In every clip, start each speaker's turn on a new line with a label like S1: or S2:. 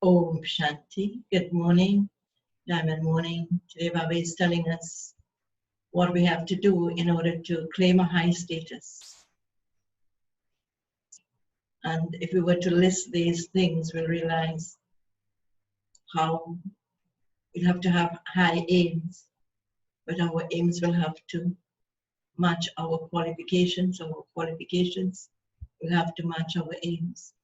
S1: Om Shanti. Good morning, Diamond Morning. Today Baba is telling us what we have to do in order to claim a high status. And if we were to list these things, we'll realize how we'll have to have high aims, but our aims will have to match our qualifications. Our qualifications will have to match our aims.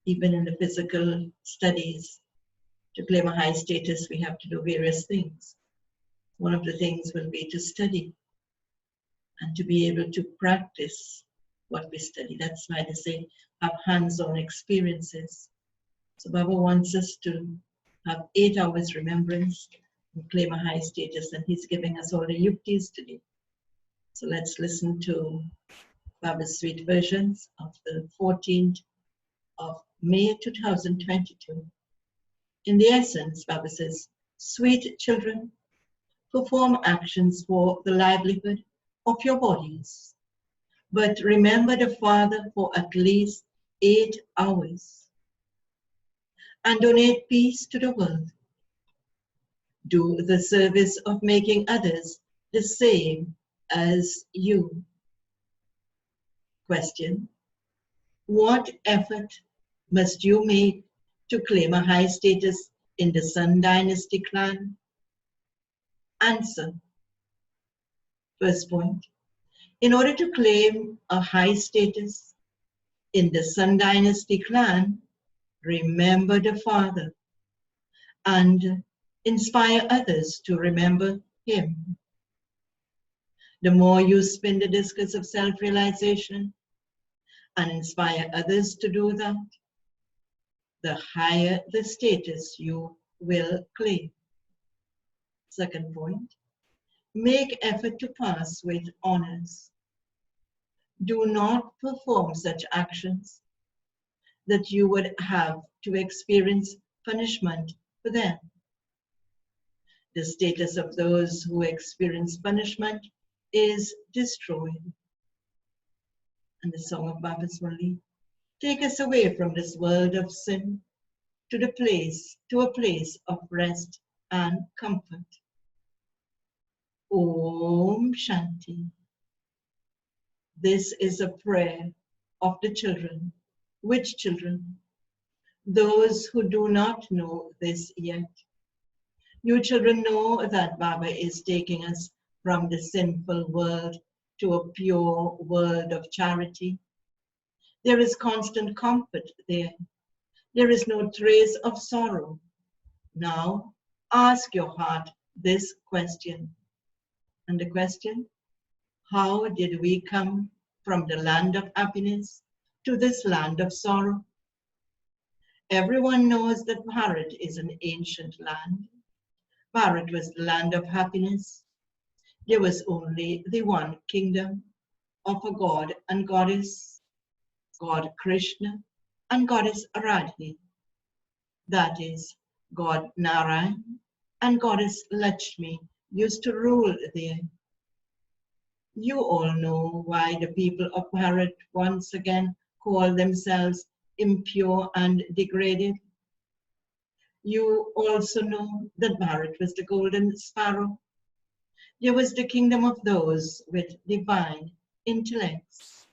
S1: Even in the physical studies, to claim a high status, we have to do various things. One of the things will be to study and to be able to practice what we study. That's why they say have hands-on experiences. So Baba wants us to have 8 hours remembrance and claim a high status, and he's giving us all the yuktis today. So let's listen to Baba's sweet versions of the 14th of May 2022. In the essence, Baba says, sweet children, perform actions for the livelihood of your bodies, but remember the Father for at least 8 hours and donate peace to the world. Do the service of making others the same as you. Question: what effort must you make to claim a high status in the Sun Dynasty clan? Answer. First point. In order to claim a high status in the Sun Dynasty clan, remember the Father and inspire others to remember Him. The more you spin the discus of self-realization and inspire others to do that, the higher the status you will claim. Second point, make effort to pass with honors. Do not perform such actions that you would have to experience punishment for them. The status of those who experience punishment is destroyed. And the song of Baba's Murli, take us away from this world of sin to a place of rest and comfort. Om Shanti. This is a prayer of the children. Which children? Those who do not know this yet. You children know that Baba is taking us from the sinful world to a pure world of charity. There is constant comfort there. There is no trace of sorrow. Now, ask your heart this question. And the question, how did we come from the land of happiness to this land of sorrow? Everyone knows that Bharat is an ancient land. Bharat was the land of happiness. There was only the one kingdom of a god and goddess, God Krishna and goddess Radhe. That is, God Narayan and goddess Lakshmi used to rule there. You all know why the people of Bharat once again call themselves impure and degraded. You also know that Bharat was the golden sparrow. There was the kingdom of those with divine intellects.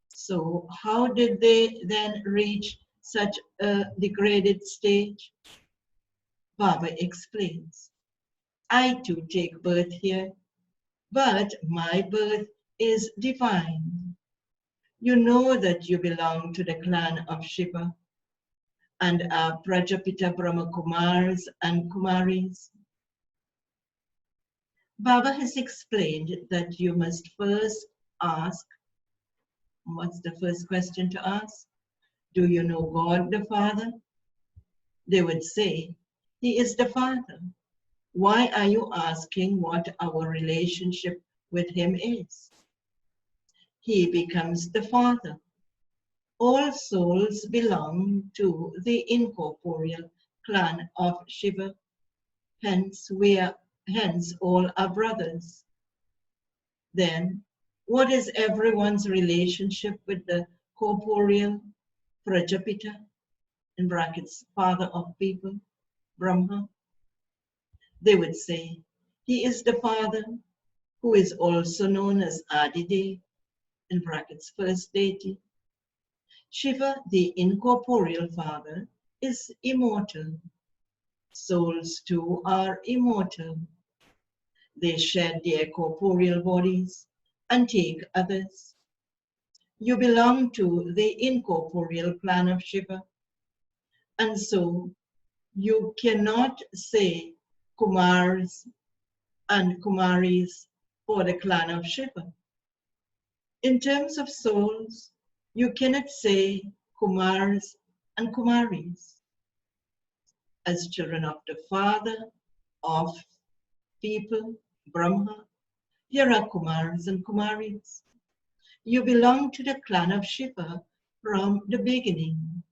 S1: So how did they then reach such a degraded stage? Baba explains, I too take birth here, but my birth is divine. You know that you belong to the clan of Shiva and are Prajapita Brahma Kumars and Kumaris. Baba has explained that you must first ask, what's the first question to ask? Do you know God the Father? They would say, He is the Father. Why are you asking what our relationship with Him is? He becomes the Father. All souls belong to the incorporeal clan of Shiva. Hence all are brothers. Then, what is everyone's relationship with the corporeal Prajapita? in brackets, father of people, Brahma, they would say, he is the father who is also known as Adide, in brackets, first deity. Shiva, the incorporeal father, is immortal. Souls too are immortal. They shed their corporeal bodies and take others. You belong to the incorporeal clan of Shiva, and so you cannot say Kumars and Kumaris for the clan of Shiva. In terms of souls, you cannot say Kumars and Kumaris. As children of the Father of people, Brahma, here are Kumars and Kumaris. You belong to the clan of Shiva from the beginning.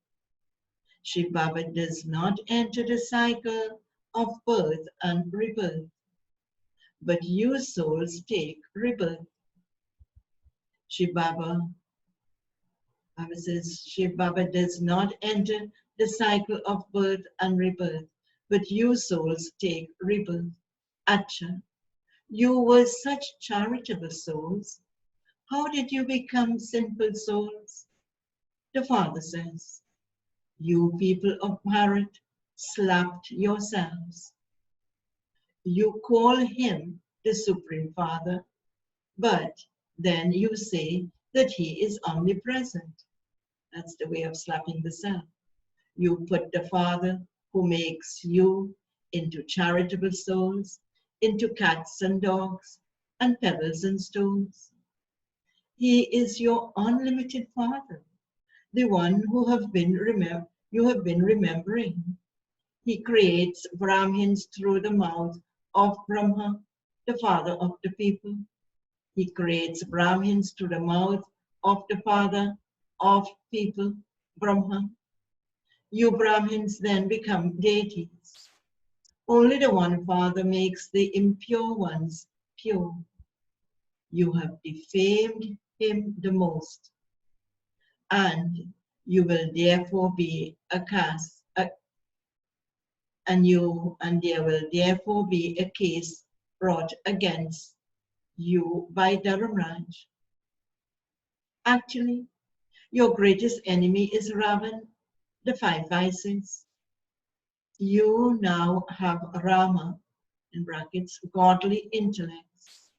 S1: Shiv Baba does not enter the cycle of birth and rebirth, but you souls take rebirth. Shiv Baba says, Shiv Baba does not enter the cycle of birth and rebirth, but you souls take rebirth. Acha, you were such charitable souls. How did you become sinful souls? The Father says, you people of Bharat slapped yourselves. You call him the Supreme Father, but then you say that he is omnipresent. That's the way of slapping the self. You put the Father who makes you into charitable souls, into cats and dogs, and pebbles and stones. He is your unlimited Father, the one who you have been remembering. He creates Brahmins through the mouth of Brahma, the father of the people. He creates Brahmins through the mouth of the father of people, Brahma. You Brahmins then become deities. Only the one Father makes the impure ones pure. You have defamed him the most, and you will therefore be and there will therefore be a case brought against you by Dharamraj. Actually, your greatest enemy is Ravan, the five vices. You now have Rama, in brackets, godly intellects.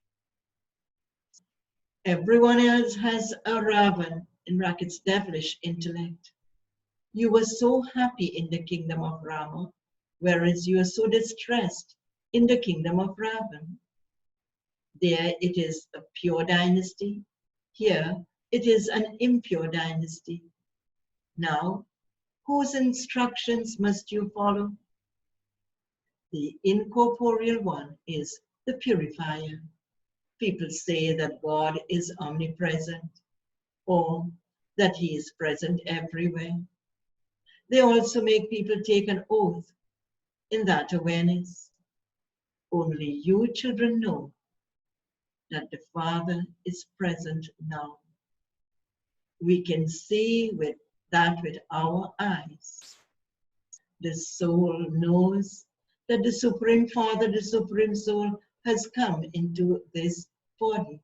S1: Everyone else has a Ravan, in brackets, devilish intellect. You were so happy in the kingdom of Rama, whereas you are so distressed in the kingdom of Ravan. There it is a pure dynasty. Here it is an impure dynasty. Now, whose instructions must you follow? The incorporeal one is the purifier. People say that God is omnipresent or that he is present everywhere. They also make people take an oath in that awareness. Only you children know that the Father is present now. We can see with our eyes. The soul knows that the Supreme Father, the Supreme Soul, has come into this body.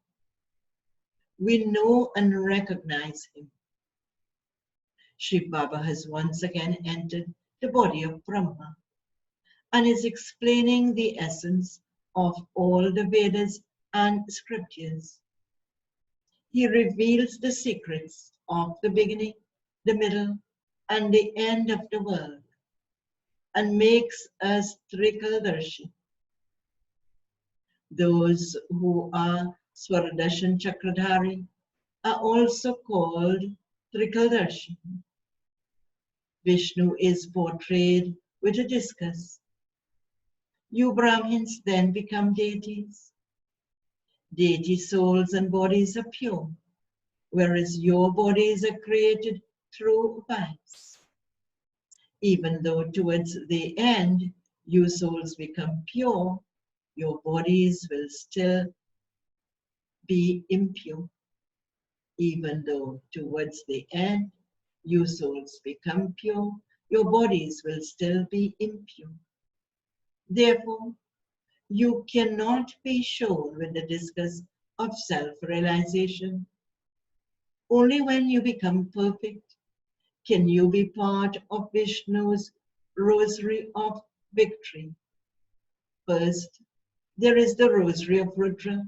S1: We know and recognize him. Shiv Baba has once again entered the body of Brahma and is explaining the essence of all the Vedas and scriptures. He reveals the secrets of the beginning, the middle, and the end of the world, and makes us Trikaldarshi. Those who are Swaradarshan Chakradhari are also called Trikaldarshi. Vishnu is portrayed with a discus. You Brahmins then become deities. Deity souls and bodies are pure, whereas your bodies are created through vice. Even though towards the end you souls become pure, your bodies will still be impure. Even though towards the end you souls become pure, your bodies will still be impure. Therefore, you cannot be shown with the disgust of self-realization. Only when you become perfect can you be part of Vishnu's rosary of victory. First, there is the rosary of Rudra,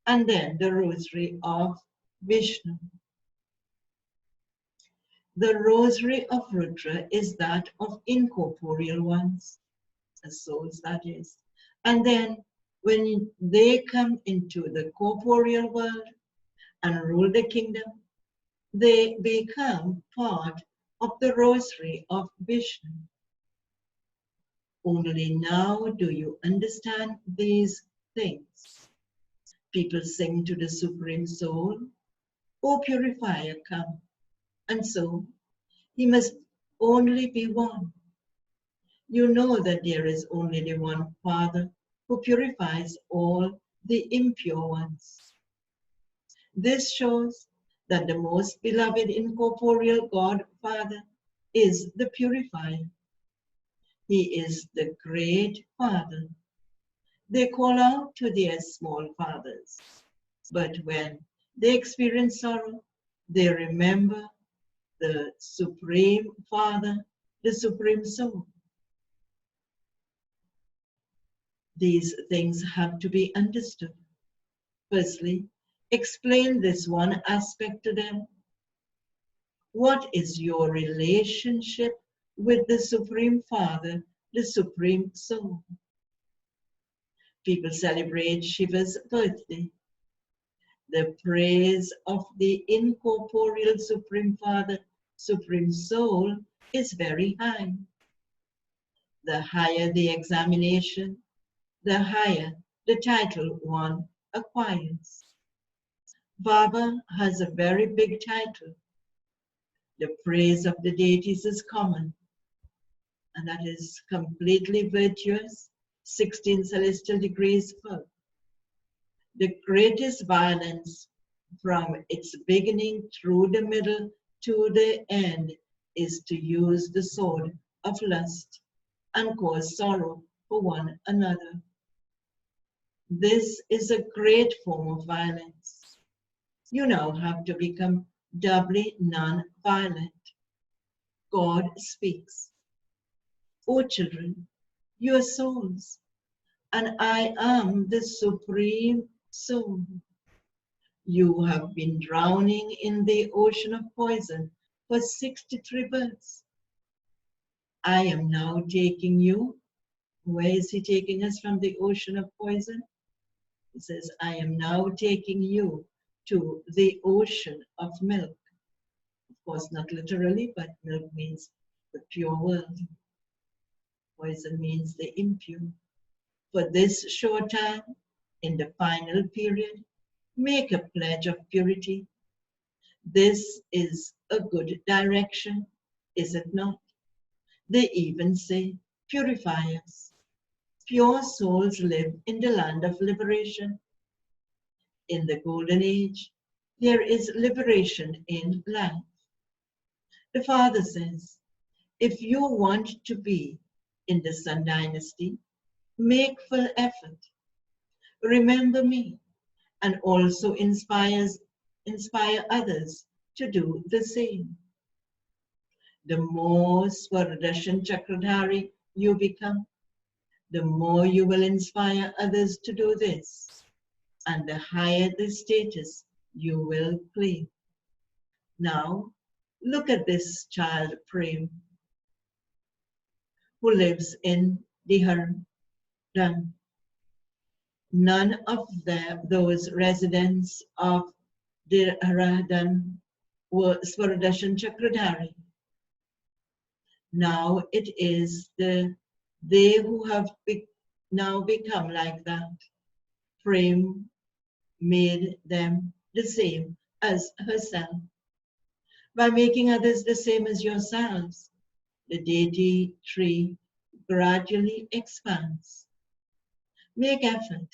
S1: and then the rosary of Vishnu. The rosary of Rudra is that of incorporeal ones, the souls that is. And then when they come into the corporeal world and rule the kingdom, they become part of the rosary of Vishnu. Only now do you understand these things. People sing to the Supreme Soul, O purifier, come. And so, he must only be one. You know that there is only the one Father who purifies all the impure ones. This shows that the most beloved incorporeal God Father is the purifier. He is the great Father. They call out to their small fathers, but when they experience sorrow, they remember the Supreme Father, the Supreme Soul. These things have to be understood. Firstly, explain this one aspect to them. What is your relationship with the Supreme Father, the Supreme Soul? People celebrate Shiva's birthday. The praise of the incorporeal Supreme Father, Supreme Soul is very high. The higher the examination, the higher the title one acquires. Baba has a very big title. The praise of the deities is common, and that is completely virtuous, 16 celestial degrees full. The greatest violence from its beginning through the middle to the end is to use the sword of lust and cause sorrow for one another. This is a great form of violence. You now have to become doubly non-violent. God speaks. O children, you are souls, and I am the Supreme Soul. You have been drowning in the ocean of poison for 63 births. I am now taking you. Where is he taking us from the ocean of poison? He says, I am now taking you to the ocean of milk. Of course, not literally, but milk means the pure world. Poison means the impure. For this short time, in the final period, make a pledge of purity. This is a good direction, is it not? They even say, purify us. Pure souls live in the land of liberation. In the golden age, there is liberation in life. The Father says, if you want to be in the Sun Dynasty, make full effort. Remember me, and also inspire others to do the same. The more Swaradashan Chakradhari you become, the more you will inspire others to do this, and the higher the status you will claim. Now, look at this child Prem, who lives in Dehradun. None of those residents of Dehradun were Swaradashan Chakradhari. Now it is they who have now become like that. Prem made them the same as herself. By making others the same as yourselves, the deity tree gradually expands. Make effort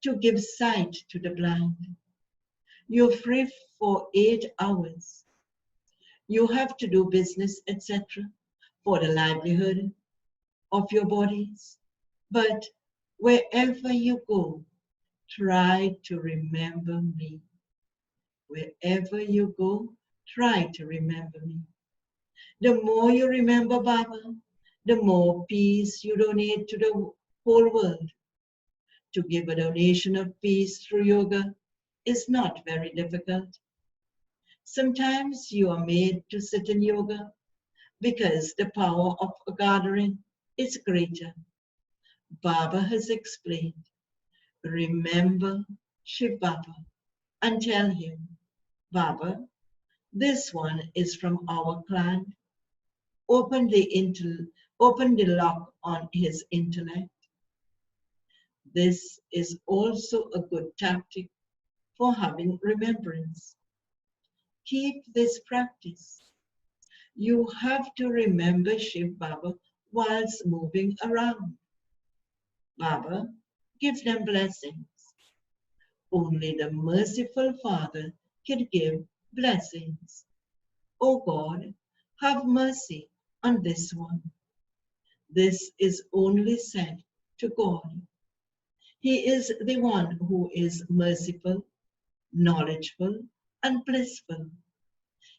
S1: to give sight to the blind. You're free for 8 hours. You have to do business, etc., for the livelihood of your bodies. But wherever you go, try to remember me. Wherever you go, try to remember me. The more you remember Baba, the more peace you donate to the whole world. To give a donation of peace through yoga is not very difficult. Sometimes you are made to sit in yoga because the power of a gathering is greater. Baba has explained, remember Shiv Baba and tell him, Baba, this one is from our clan. Open the lock on his intellect. This is also a good tactic for having remembrance. Keep this practice. You have to remember Shiv Baba whilst moving around. Baba, give them blessings. Only the merciful Father can give blessings. O God, have mercy on this one. This is only said to God. He is the one who is merciful, knowledgeable, and blissful.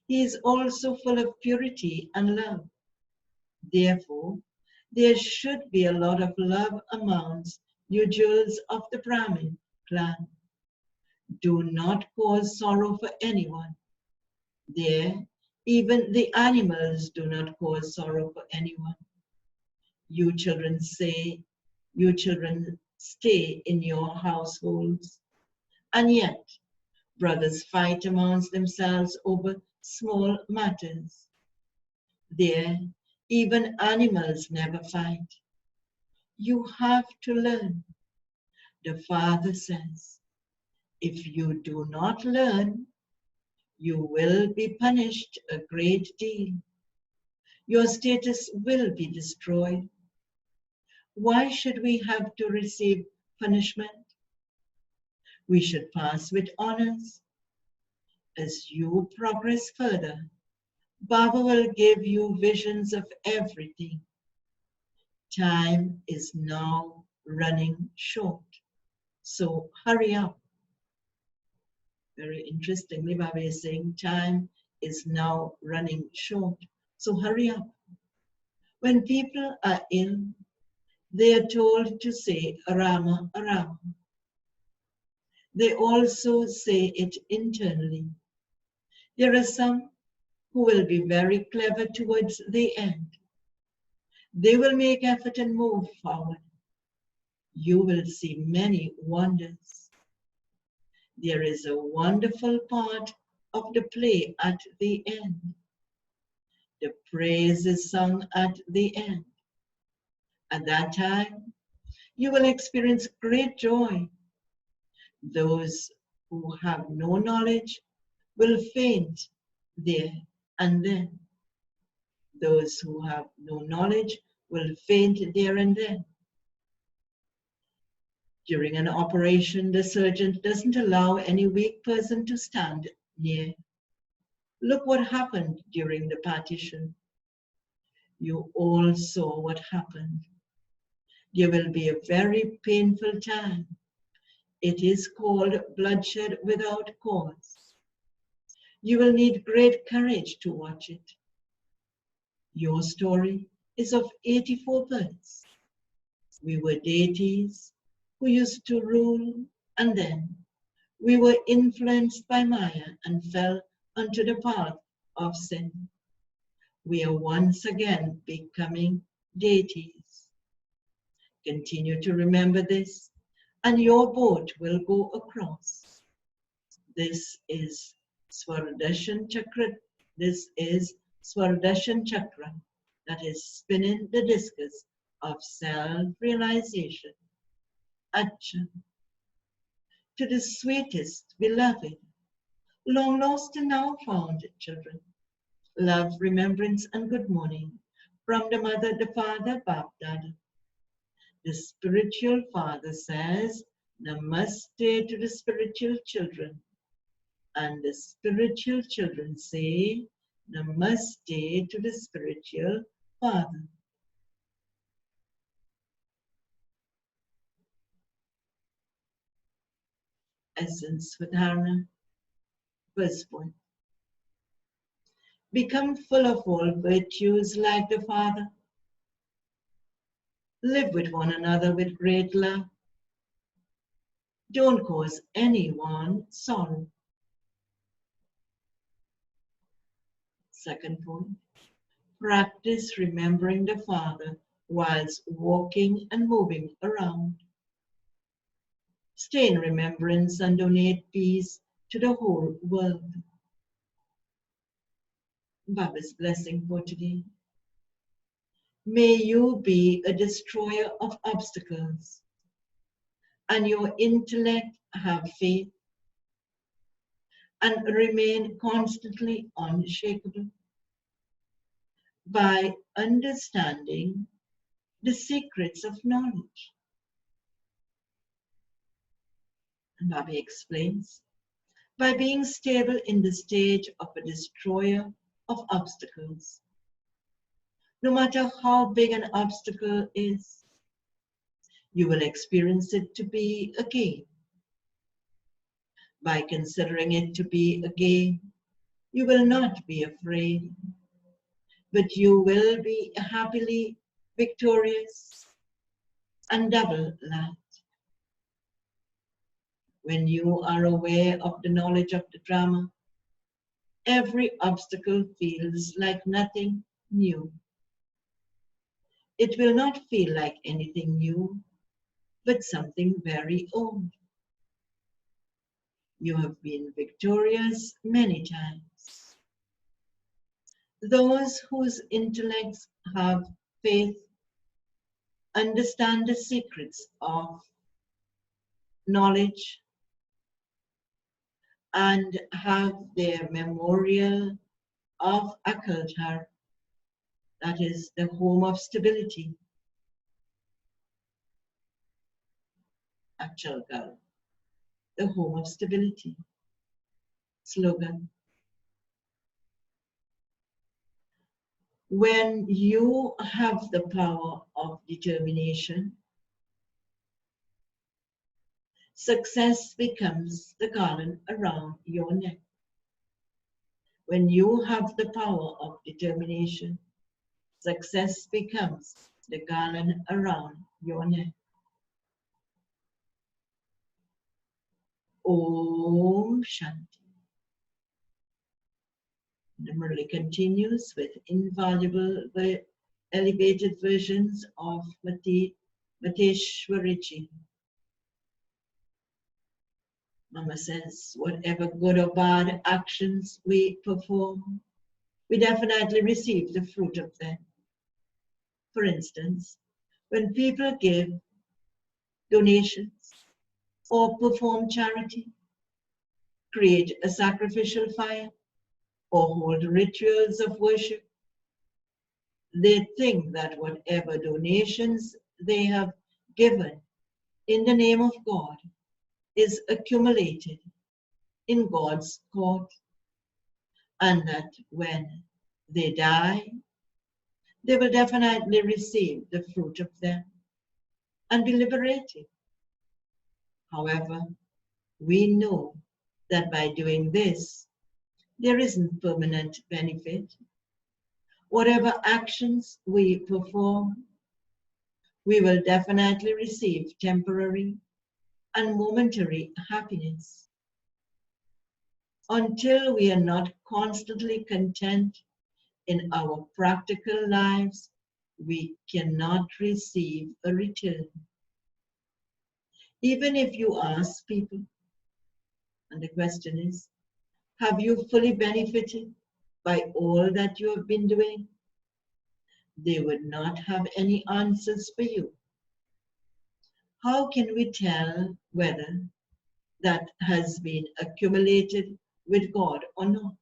S1: He is also full of purity and love. Therefore, there should be a lot of love amongst you jewels of the Brahmin clan. Do not cause sorrow for anyone. There, even the animals do not cause sorrow for anyone. You children stay in your households, and yet brothers fight amongst themselves over small matters. There, even animals never fight. You have to learn. The Father says, if you do not learn, you will be punished a great deal. Your status will be destroyed. Why should we have to receive punishment? We should pass with honors. As you progress further, Baba will give you visions of everything. Time is now running short, so hurry up. Very interestingly, Baba is saying time is now running short, so hurry up. When people are ill, they are told to say Arama, Arama. They also say it internally. There are some who will be very clever towards the end. They will make effort and move forward. You will see many wonders. There is a wonderful part of the play at the end. The praise is sung at the end. At that time, you will experience great joy. Those who have no knowledge will faint there and then. Those who have no knowledge will faint there and then. During an operation, the surgeon doesn't allow any weak person to stand near. Look what happened during the partition. You all saw what happened. There will be a very painful time. It is called bloodshed without cause. You will need great courage to watch it. Your story is of 84 births. We were deities who used to rule, and then we were influenced by Maya and fell onto the path of sin. We are once again becoming deities. Continue to remember this, and your boat will go across. This is Swardarshan Chakra. This is Swardarshan Chakra that is spinning the discus of self-realization. Acha. To the sweetest, beloved, long lost and now found children. Love, remembrance, and good morning from the mother, the father, Bap Dada. The spiritual father says, Namaste to the spiritual children. And the spiritual children say, Namaste to the spiritual Father. Essence Vedharana, first point. Become full of all virtues like the Father. Live with one another with great love. Don't cause anyone sorrow. Second point. Practice remembering the Father whilst walking and moving around. Stay in remembrance and donate peace to the whole world. Baba's blessing for today. May you be a destroyer of obstacles and your intellect have faith and remain constantly unshakable by understanding the secrets of knowledge. And Baba explains, by being stable in the stage of a destroyer of obstacles. No matter how big an obstacle is, you will experience it to be a gain. By considering it to be a gain, you will not be afraid, but you will be happily victorious and double light. When you are aware of the knowledge of the drama, every obstacle feels like nothing new. It will not feel like anything new, but something very old. You have been victorious many times. Those whose intellects have faith understand the secrets of knowledge and have their memorial of Akaltar, that is the home of stability, Achalgal, the home of stability. Slogan. When you have the power of determination, success becomes the garland around your neck. When you have the power of determination, success becomes the garland around your neck. Om Shanti. The Murli continues with invaluable elevated versions of Mateshwariji. Mama says, whatever good or bad actions we perform, we definitely receive the fruit of them. For instance, when people give donations or perform charity, create a sacrificial fire, or hold rituals of worship, they think that whatever donations they have given in the name of God is accumulated in God's court, and that when they die, they will definitely receive the fruit of them and be liberated. However, we know that by doing this, there isn't permanent benefit. Whatever actions we perform, we will definitely receive temporary and momentary happiness. Until we are not constantly content in our practical lives, we cannot receive a return. Even if you ask people, and the question is, have you fully benefited by all that you have been doing? They would not have any answers for you. How can we tell whether that has been accumulated with God or not?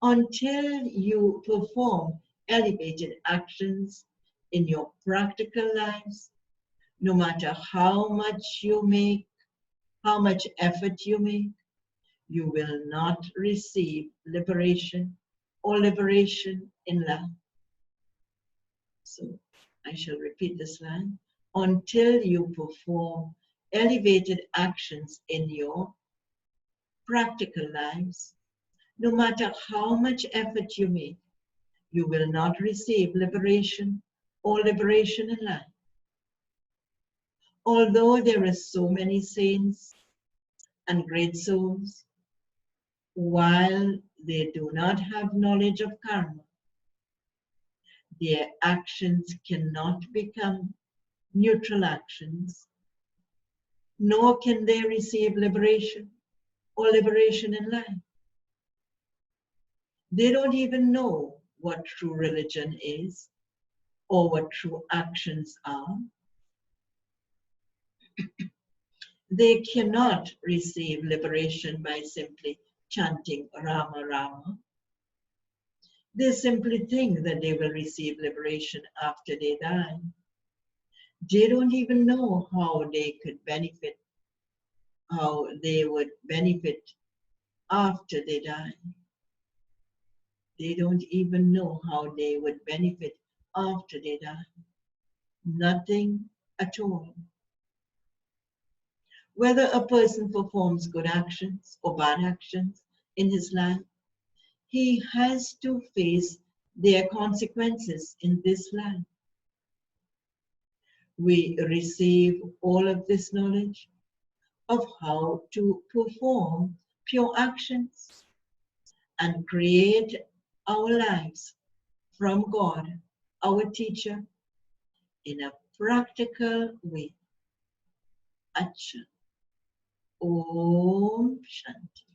S1: Until you perform elevated actions in your practical lives, no matter how much you make, how much effort you make, you will not receive liberation or liberation in love. So I shall repeat this line. Until you perform elevated actions in your practical lives, no matter how much effort you make, you will not receive liberation or liberation in life. Although there are so many saints and great souls, while they do not have knowledge of karma, their actions cannot become neutral actions, nor can they receive liberation or liberation in life. They don't even know what true religion is or what true actions are. They cannot receive liberation by simply chanting Rama Rama. They simply think that they will receive liberation after they die. They don't even know how they could benefit, how they would benefit after they die. They don't even know how they would benefit after they die. Nothing at all. Whether a person performs good actions or bad actions in his life, he has to face their consequences in this life. We receive all of this knowledge of how to perform pure actions and create our lives from God, our teacher, in a practical way. Acha. Om Shanti.